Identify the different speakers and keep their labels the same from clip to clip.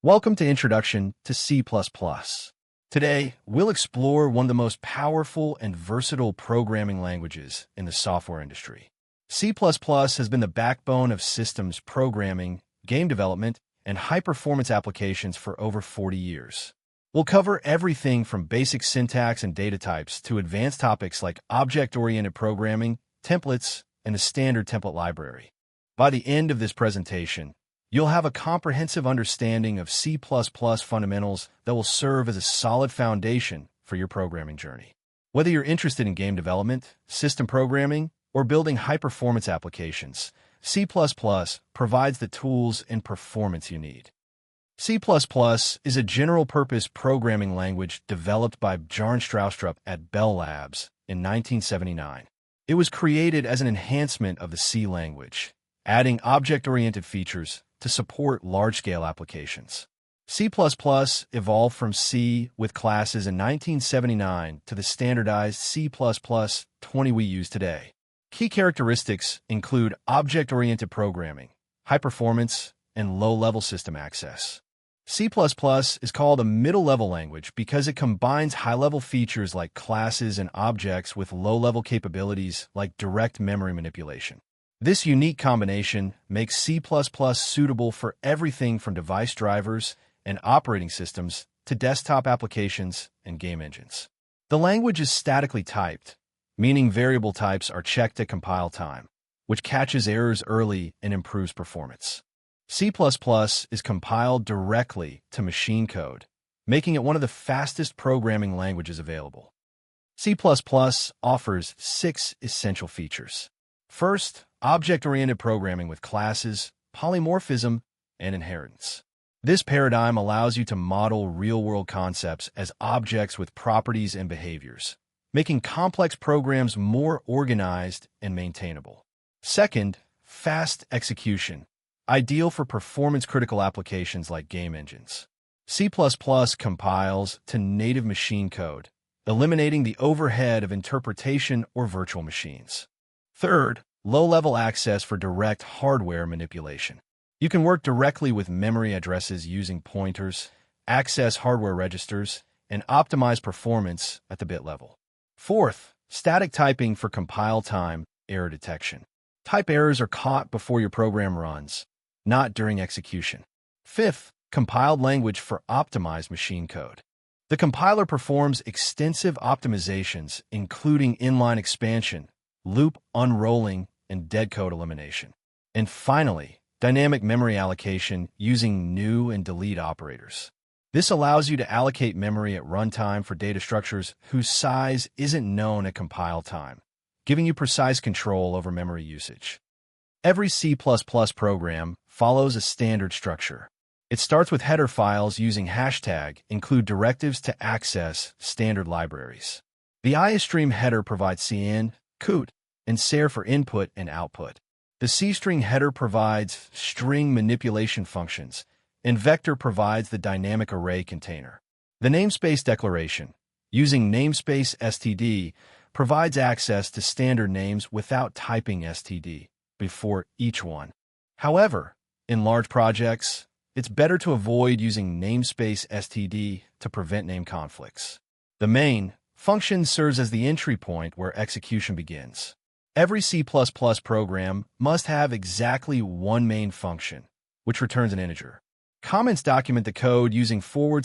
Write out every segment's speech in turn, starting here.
Speaker 1: Welcome to Introduction to C++. Today, we'll explore one of the most powerful and versatile programming languages in the software industry. C++ has been the backbone of systems programming, game development, and high-performance applications for over 40 years. We'll cover everything from basic syntax and data types to advanced topics like object-oriented programming, templates, and the standard template library. By the end of this presentation, you'll have a comprehensive understanding of C++ fundamentals that will serve as a solid foundation for your programming journey. Whether you're interested in game development, system programming, or building high-performance applications, C++ provides the tools and performance you need. C++ is a general-purpose programming language developed by Bjarne Stroustrup at Bell Labs in 1979. It was created as an enhancement of the C language, adding object-oriented features to support large-scale applications. C++ evolved from C with classes in 1979 to the standardized C++20 we use today. Key characteristics include object-oriented programming, high performance, and low-level system access. C++ is called a middle-level language because it combines high-level features like classes and objects with low-level capabilities like direct memory manipulation. This unique combination makes C++ suitable for everything from device drivers and operating systems to desktop applications and game engines. The language is statically typed, meaning variable types are checked at compile time, which catches errors early and improves performance. C++ is compiled directly to machine code, making it one of the fastest programming languages available. C++ offers 6 essential features. First, object-oriented programming with classes, polymorphism, and inheritance. This paradigm allows you to model real-world concepts as objects with properties and behaviors, making complex programs more organized and maintainable. Second, fast execution, ideal for performance-critical applications like game engines. C++ compiles to native machine code, eliminating the overhead of interpretation or virtual machines. Third, low-level access for direct hardware manipulation. You can work directly with memory addresses using pointers, access hardware registers, and optimize performance at the bit level. Fourth, static typing for compile time error detection. Type errors are caught before your program runs, not during execution. Fifth, compiled language for optimized machine code. The compiler performs extensive optimizations, including inline expansion, loop unrolling, and dead code elimination. And finally, dynamic memory allocation using new and delete operators. This allows you to allocate memory at runtime for data structures whose size isn't known at compile time, giving you precise control over memory usage. Every C++ program follows a standard structure. It starts with header files using hashtag, include directives to access standard libraries. The IOStream header provides cin, cout, and ser for input and output. The CString header provides string manipulation functions, and vector provides the dynamic array container. The namespace declaration, using namespace std, provides access to standard names without typing std before each one. However, in large projects, it's better to avoid using namespace std to prevent name conflicts. The main function serves as the entry point where execution begins. Every C++ program must have exactly one main function, which returns an integer. Comments document the code using // for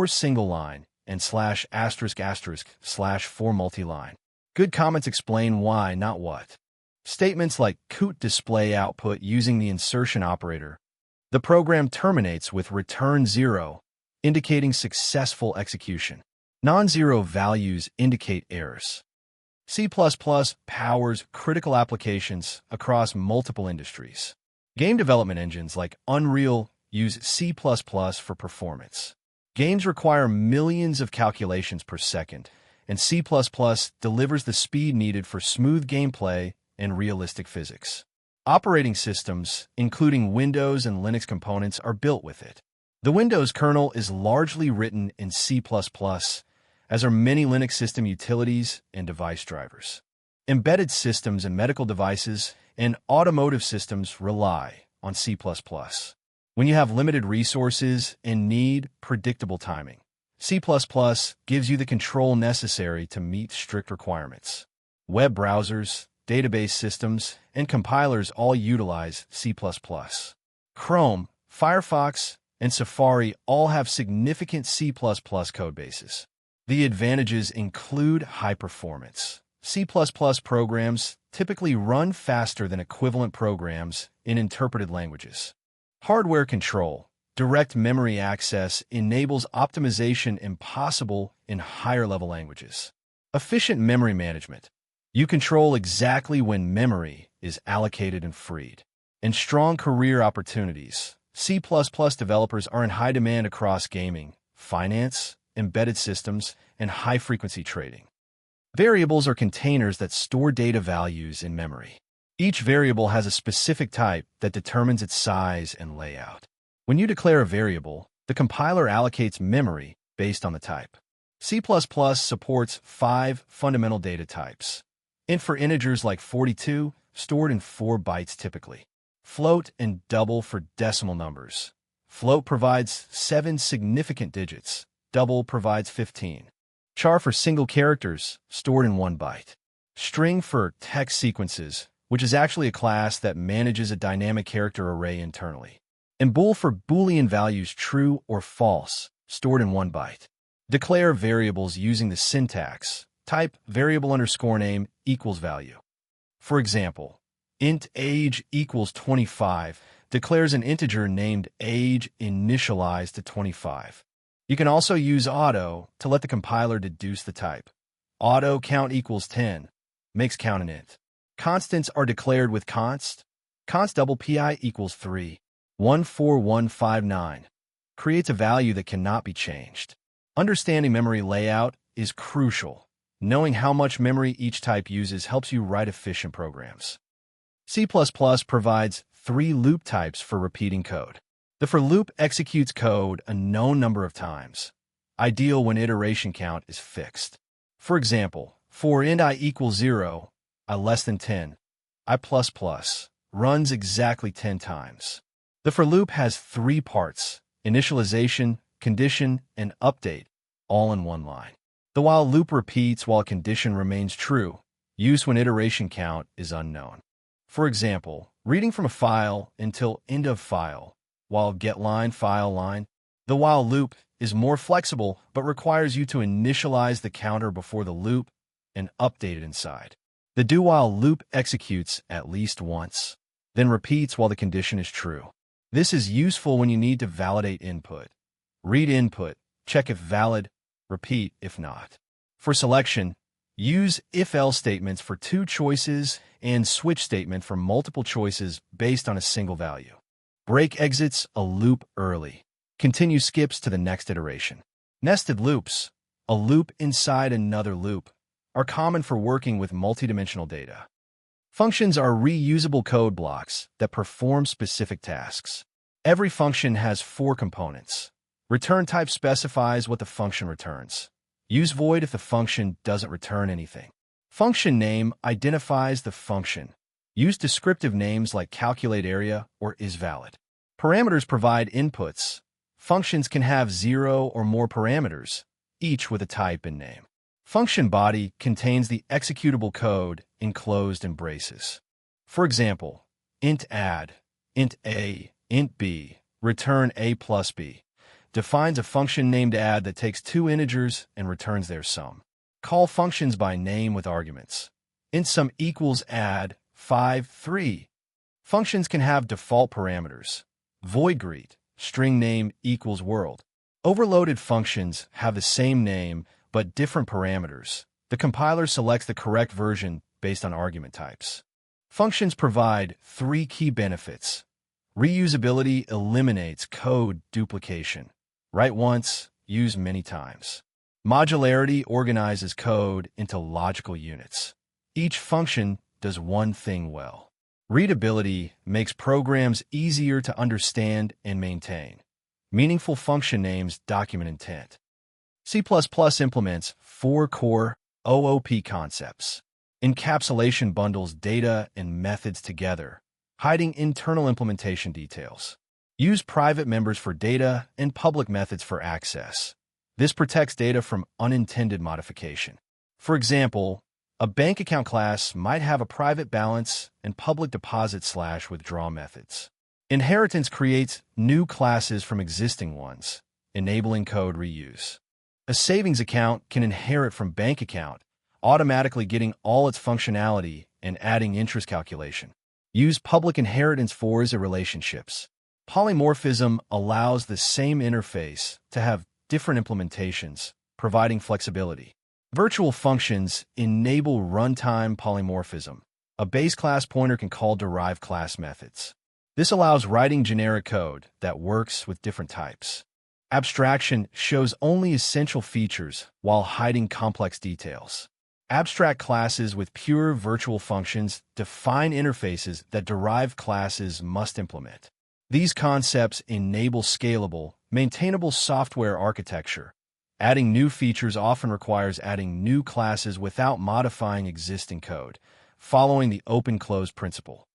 Speaker 1: single line and /*/ for multi-line. Good comments explain why, not what. Statements like cout display output using the insertion operator. The program terminates with return 0, indicating successful execution. Non-zero values indicate errors. C++ powers critical applications across multiple industries. Game development engines like Unreal use C++ for performance. Games require millions of calculations per second, and C++ delivers the speed needed for smooth gameplay and realistic physics. Operating systems, including Windows and Linux components, are built with it. The Windows kernel is largely written in C++, as are many Linux system utilities and device drivers. Embedded systems and medical devices and automotive systems rely on C++. When you have limited resources and need predictable timing, C++ gives you the control necessary to meet strict requirements. Web browsers, database systems, and compilers all utilize C++. Chrome, Firefox, and Safari all have significant C++ codebases. The advantages include high performance. C++ programs typically run faster than equivalent programs in interpreted languages. Hardware control. Direct memory access enables optimization impossible in higher-level languages. Efficient memory management. You control exactly when memory is allocated and freed. And strong career opportunities. C++ developers are in high demand across gaming, finance, embedded systems, and high-frequency trading. Variables are containers that store data values in memory. Each variable has a specific type that determines its size and layout. When you declare a variable, the compiler allocates memory based on the type. C++ supports 5 fundamental data types. Int for integers like 42, stored in 4 bytes typically. Float and double for decimal numbers. Float provides 7 significant digits. Double provides 15. Char for single characters, stored in 1 byte. String for text sequences, which is actually a class that manages a dynamic character array internally. And bool for Boolean values true or false, stored in 1 byte. Declare variables using the syntax. Type variable underscore name equals value. For example, int age equals 25 declares an integer named age initialized to 25. You can also use auto to let the compiler deduce the type. Auto count equals 10 makes count an int. Constants are declared with const. Const double pi equals 3. 14159 creates a value that cannot be changed. Understanding memory layout is crucial. Knowing how much memory each type uses helps you write efficient programs. C++ provides 3 loop types for repeating code. The for loop executes code a known number of times, ideal when iteration count is fixed. For example, for int I equals 0, I less than 10, I++ runs exactly 10 times. The for loop has 3 parts: initialization, condition, and update, all in one line. The while loop repeats while condition remains true, use when iteration count is unknown. For example, reading from a file until end of file, while getLine file line. The while loop is more flexible but requires you to initialize the counter before the loop and update it inside. The do while loop executes at least once, then repeats while the condition is true. This is useful when you need to validate input. Read input, check if valid, repeat if not. For selection, use if-else statements for 2 choices and switch statement for multiple choices based on a single value. Break exits a loop early. Continue skips to the next iteration. Nested loops, a loop inside another loop, are common for working with multidimensional data. Functions are reusable code blocks that perform specific tasks. Every function has 4 components. Return type specifies what the function returns. Use void if the function doesn't return anything. Function name identifies the function. Use descriptive names like calculate area or is valid. Parameters provide inputs. Functions can have 0 or more parameters, each with a type and name. Function body contains the executable code enclosed in braces. For example, int add, int a, int b, return a plus b, defines a function named add that takes 2 integers and returns their sum. Call functions by name with arguments. Int sum equals add 5, 3. Functions can have default parameters. Void greet, string name equals world. Overloaded functions have the same name but different parameters. The compiler selects the correct version based on argument types. Functions provide 3 key benefits. Reusability eliminates code duplication. Write once, use many times. Modularity organizes code into logical units. Each function does one thing well. Readability makes programs easier to understand and maintain. Meaningful function names document intent. C++ implements 4 core OOP concepts. Encapsulation bundles data and methods together, hiding internal implementation details. Use private members for data and public methods for access. This protects data from unintended modification. For example, a bank account class might have a private balance and public deposit/withdraw methods. Inheritance creates new classes from existing ones, enabling code reuse. A savings account can inherit from bank account, automatically getting all its functionality and adding interest calculation. Use public inheritance for as relationships. Polymorphism allows the same interface to have different implementations, providing flexibility. Virtual functions enable runtime polymorphism. A base class pointer can call derived class methods. This allows writing generic code that works with different types. Abstraction shows only essential features while hiding complex details. Abstract classes with pure virtual functions define interfaces that derived classes must implement. These concepts enable scalable, maintainable software architecture. Adding new features often requires adding new classes without modifying existing code, following the open-close principle.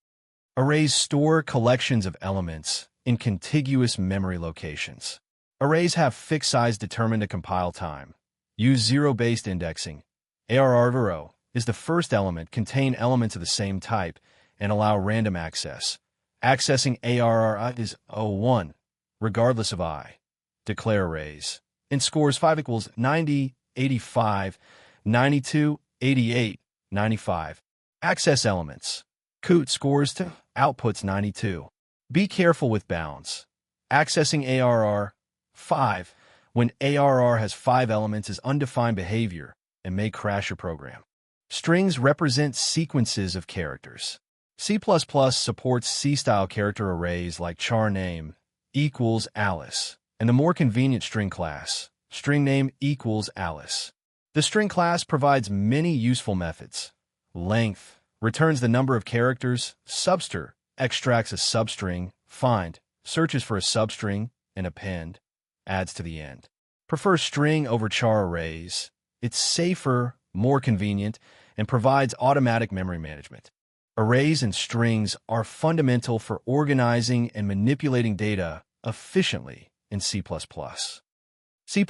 Speaker 1: Arrays store collections of elements in contiguous memory locations. Arrays have fixed size determined at compile time. Use zero-based indexing. ARR0 is the first element, contain elements of the same type, and allow random access. Accessing ARR is 01, regardless of I. Declare arrays. Int scores 5 equals 90, 85, 92, 88, 95. Access elements. Coot scores to outputs 92. Be careful with bounds. Accessing ARR 5 when ARR has 5 elements is undefined behavior and may crash your program. Strings represent sequences of characters. C++ supports C-style character arrays like char name equals Alice, and the more convenient string class, string name equals Alice. The string class provides many useful methods. Length returns the number of characters, substr extracts a substring, find searches for a substring, and append adds to the end. Prefers string over char arrays. It's safer, more convenient, and provides automatic memory management. Arrays and strings are fundamental for organizing and manipulating data efficiently in C++. C++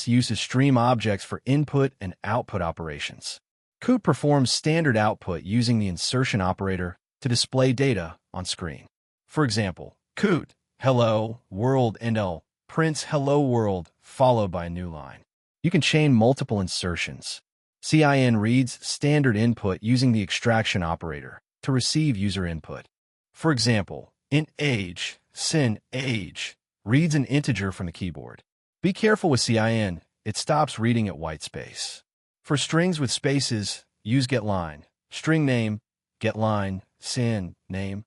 Speaker 1: uses stream objects for input and output operations. Coot performs standard output using the insertion operator to display data on screen. For example, Coot hello world indel prints hello world followed by a new line. You can chain multiple insertions. CIN reads standard input using the extraction operator to receive user input. For example, int age, sin age, reads an integer from the keyboard. Be careful with CIN, it stops reading at white space. For strings with spaces, use getLine, string name, getLine, sin, name.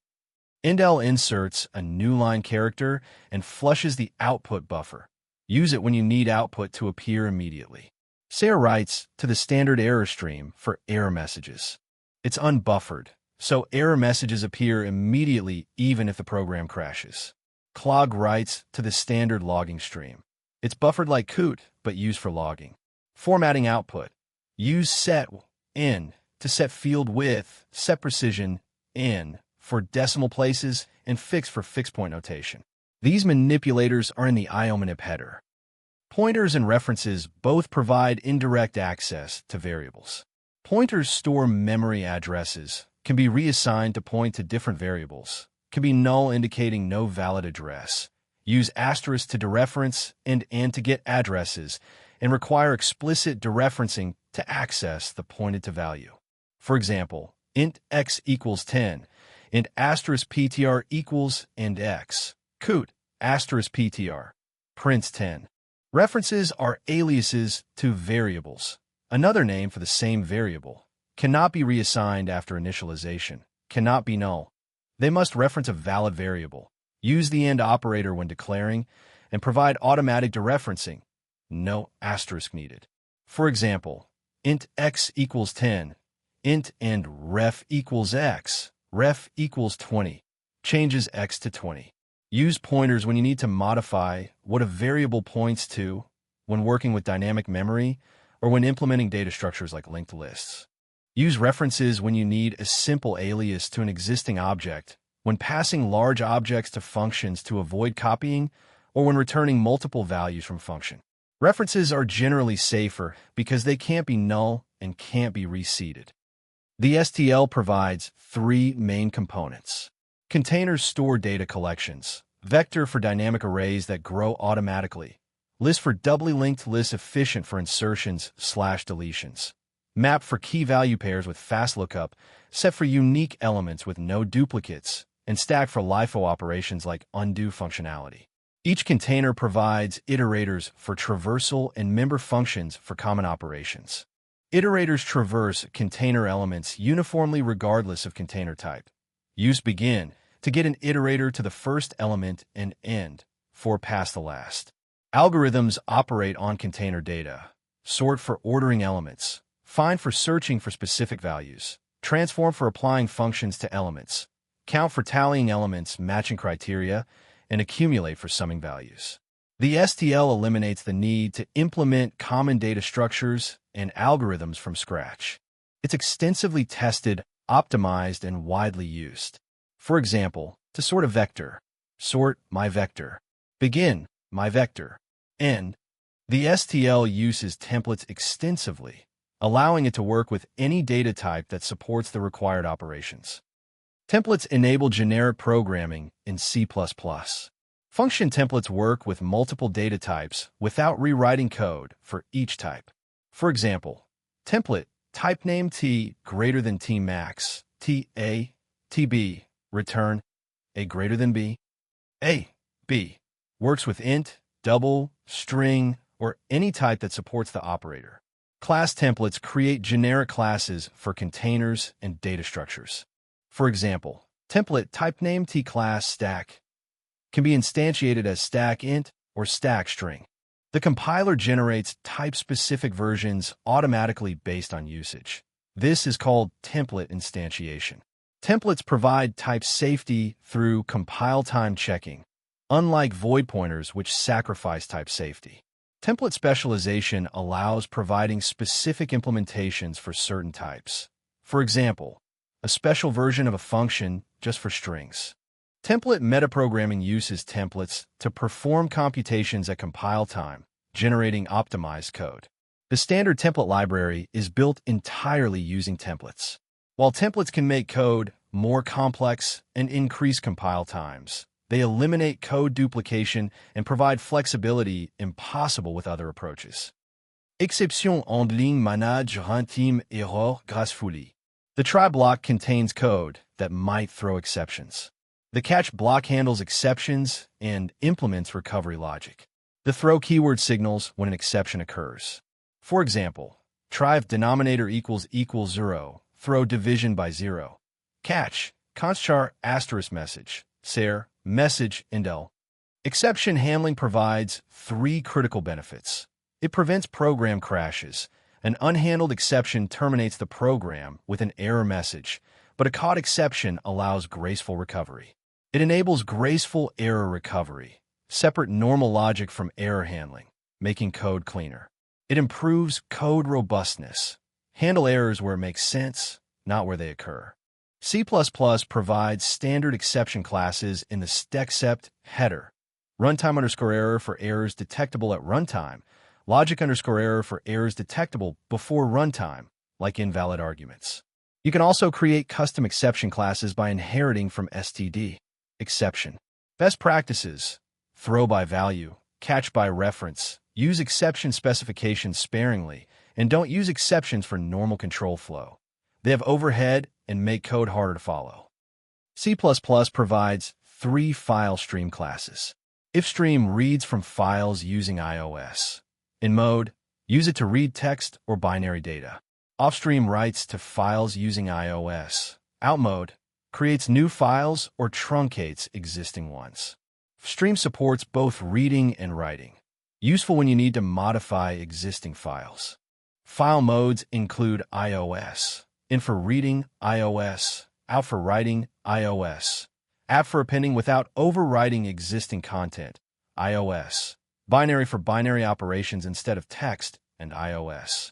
Speaker 1: Indel inserts a new line character and flushes the output buffer. Use it when you need output to appear immediately. Sarah writes to the standard error stream for error messages. It's unbuffered, so error messages appear immediately even if the program crashes. Clog writes to the standard logging stream. It's buffered like Coot, but used for logging. Formatting output. Use set in to set field width, set precision in for decimal places, and fix for fixed point notation. These manipulators are in the iomanip header. Pointers and references both provide indirect access to variables. Pointers store memory addresses, can be reassigned to point to different variables, can be null indicating no valid address, use asterisk to dereference and to get addresses, and require explicit dereferencing to access the pointed to value. For example, int x equals 10, int asterisk ptr equals and x, coot asterisk ptr, prints 10. References are aliases to variables. Another name for the same variable. Cannot be reassigned after initialization. Cannot be null. They must reference a valid variable. Use the AND operator when declaring, and provide automatic dereferencing. No asterisk needed. For example, int x equals 10, int and ref equals x, ref equals 20, changes x to 20. Use pointers when you need to modify what a variable points to when working with dynamic memory or when implementing data structures like linked lists. Use references when you need a simple alias to an existing object when passing large objects to functions to avoid copying, or when returning multiple values from function. References are generally safer because they can't be null and can't be reseeded. The STL provides three main components. Containers store data collections. Vector for dynamic arrays that grow automatically. List for doubly linked lists efficient for insertions/deletions. Map for key-value pairs with fast lookup, set for unique elements with no duplicates, and stack for LIFO operations like undo functionality. Each container provides iterators for traversal and member functions for common operations. Iterators traverse container elements uniformly regardless of container type. Use begin to get an iterator to the first element and end for past the last. Algorithms operate on container data. Sort for ordering elements. Find for searching for specific values. Transform for applying functions to elements. Count for tallying elements, matching criteria, and accumulate for summing values. The STL eliminates the need to implement common data structures and algorithms from scratch. It's extensively tested, optimized, and widely used. For example, to sort a vector, sort myVector. Begin myVector. End. The STL uses templates extensively, allowing it to work with any data type that supports the required operations. Templates enable generic programming in C++. Function templates work with multiple data types without rewriting code for each type. For example, template type name T greater than T max, TA, TB, return A greater than B, A, B, works with int, double, string, or any type that supports the operator. Class templates create generic classes for containers and data structures. For example, template type name T class stack can be instantiated as stack int or stack string. The compiler generates type-specific versions automatically based on usage. This is called template instantiation. Templates provide type safety through compile time checking, unlike void pointers which sacrifice type safety. Template specialization allows providing specific implementations for certain types. For example, a special version of a function just for strings. Template metaprogramming uses templates to perform computations at compile time, generating optimized code. The standard template library is built entirely using templates. While templates can make code more complex and increase compile times, they eliminate code duplication and provide flexibility impossible with other approaches. Exception en ligne manage runtime error gracefully. The try block contains code that might throw exceptions. The catch block handles exceptions and implements recovery logic. The throw keyword signals when an exception occurs. For example, try if denominator equals 0, throw division by 0. Catch, constchar asterisk message, ser, message, indel. Exception handling provides three critical benefits. It prevents program crashes. An unhandled exception terminates the program with an error message, but a caught exception allows graceful recovery. It enables graceful error recovery, separate normal logic from error handling, making code cleaner. It improves code robustness. Handle errors where it makes sense, not where they occur. C++ provides standard exception classes in the stexcept header. Runtime_error for errors detectable at runtime. Logic_error for errors detectable before runtime, like invalid arguments. You can also create custom exception classes by inheriting from std. Exception. Best practices. Throw by value. Catch by reference. Use exception specifications sparingly, and don't use exceptions for normal control flow. They have overhead and make code harder to follow. C++ provides three file stream classes. IfStream reads from files using iOS. In mode, use it to read text or binary data. OffStream writes to files using iOS. Out mode, creates new files or truncates existing ones. Stream supports both reading and writing. Useful when you need to modify existing files. File modes include iOS. In for reading, iOS. Out for writing, iOS. App for appending without overwriting existing content, iOS. Binary for binary operations instead of text, and iOS.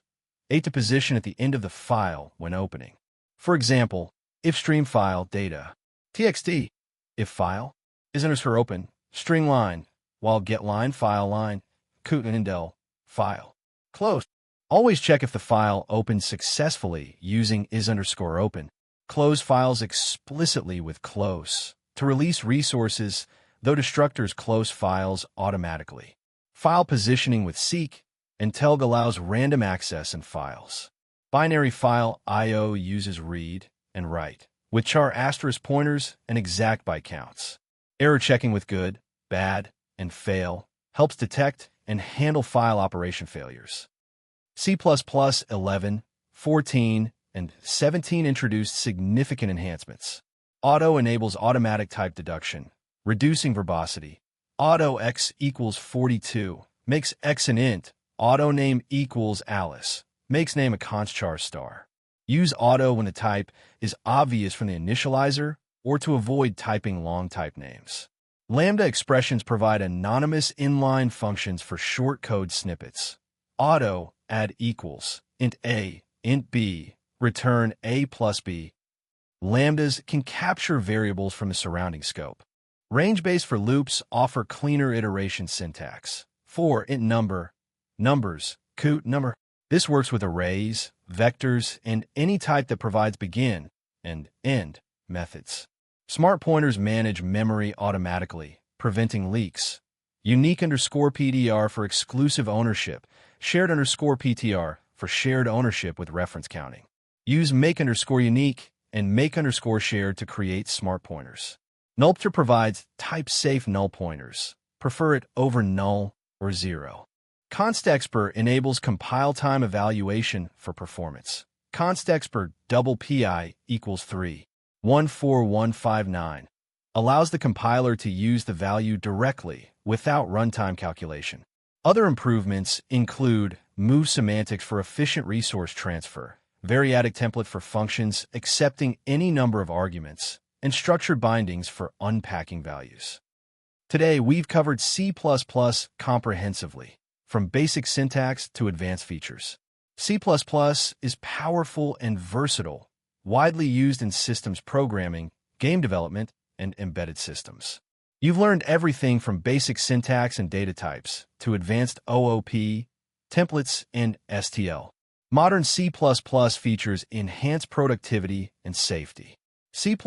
Speaker 1: 8 to position at the end of the file when opening. For example, ifstream file data, txt, if file is underscore open, string line, while get line, file line, Kootenindel, file, close. Always check if the file opened successfully using is underscore open. Close files explicitly with close to release resources, though destructors close files automatically. File positioning with seek and telg allows random access in files. Binary file I/O uses read and write with char asterisk pointers and exact byte counts. Error checking with good, bad, and fail helps detect and handle file operation failures. C++ 11, 14, and 17 introduced significant enhancements. Auto enables automatic type deduction, reducing verbosity. Auto x equals 42 makes x an int. Auto name equals Alice makes name a const char star. Use auto when the type is obvious from the initializer or to avoid typing long type names. Lambda expressions provide anonymous inline functions for short code snippets. Auto add equals int a, int b, return a plus b. Lambdas can capture variables from the surrounding scope. Range-based for loops offer cleaner iteration syntax. For int number, numbers, coot number. This works with arrays, vectors, and any type that provides begin and end methods. Smart pointers manage memory automatically, preventing leaks. Unique underscore PTR for exclusive ownership. Shared underscore PTR for shared ownership with reference counting. Use make underscore unique and make underscore shared to create smart pointers. Nulpter provides type-safe null pointers. Prefer it over null or zero. Constexpr enables compile time evaluation for performance. Constexpr double PI equals 3.14159 allows the compiler to use the value directly without runtime calculation. Other improvements include move semantics for efficient resource transfer, variadic template for functions accepting any number of arguments, and structured bindings for unpacking values. Today, we've covered C++ comprehensively, from basic syntax to advanced features. C++ is powerful and versatile, widely used in systems programming, game development, and embedded systems. You've learned everything from basic syntax and data types to advanced OOP, templates, and STL. Modern C++ features enhance productivity and safety. C++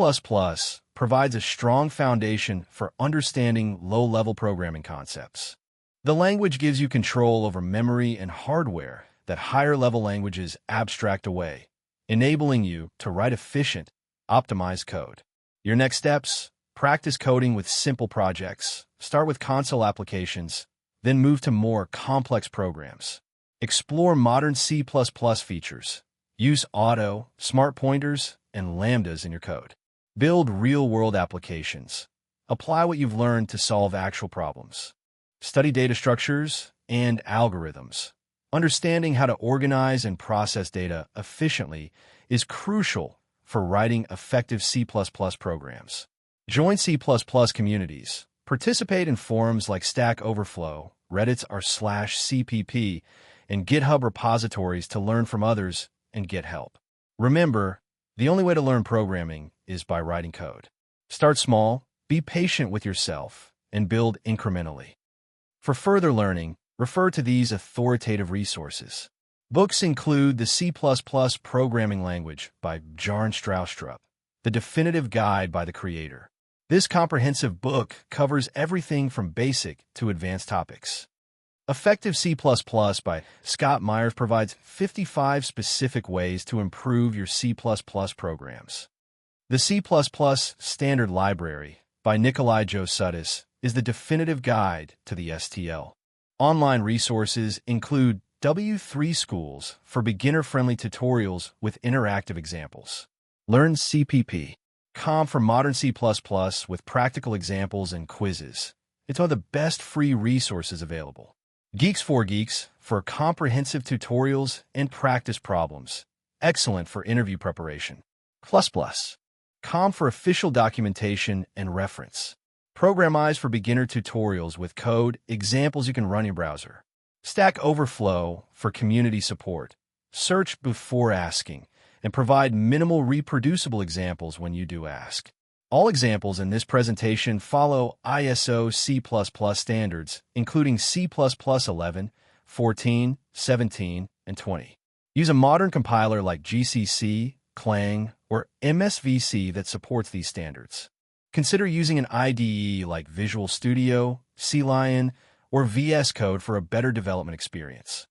Speaker 1: provides a strong foundation for understanding low-level programming concepts. The language gives you control over memory and hardware that higher-level languages abstract away, enabling you to write efficient, optimized code. Your next steps: practice coding with simple projects. Start with console applications, then move to more complex programs. Explore modern C++ features. Use auto, smart pointers, and lambdas in your code. Build real-world applications. Apply what you've learned to solve actual problems. Study data structures and algorithms. Understanding how to organize and process data efficiently is crucial for writing effective C++ programs. Join C++ communities. Participate in forums like Stack Overflow, Reddit's r/CPP, and GitHub repositories to learn from others and get help. Remember, the only way to learn programming is by writing code. Start small, be patient with yourself, and build incrementally. For further learning, refer to these authoritative resources. Books include the C++ Programming Language by Bjarne Stroustrup, the definitive guide by the creator. This comprehensive book covers everything from basic to advanced topics. Effective C++ by Scott Myers provides 55 specific ways to improve your C++ programs. The C++ Standard Library by Nikolai Josudis is the definitive guide to the STL. Online resources include W3 Schools for beginner-friendly tutorials with interactive examples. Learn CPP.com for modern C++ with practical examples and quizzes. It's one of the best free resources available. Geeks for Geeks for comprehensive tutorials and practice problems. Excellent for interview preparation. Com for official documentation and reference. Programize for beginner tutorials with code, examples you can run in your browser. Stack Overflow for community support. Search before asking and provide minimal reproducible examples when you do ask. All examples in this presentation follow ISO C++ standards, including C++ 11, 14, 17, and 20. Use a modern compiler like GCC, Clang, or MSVC that supports these standards. Consider using an IDE like Visual Studio, CLion, or VS Code for a better development experience.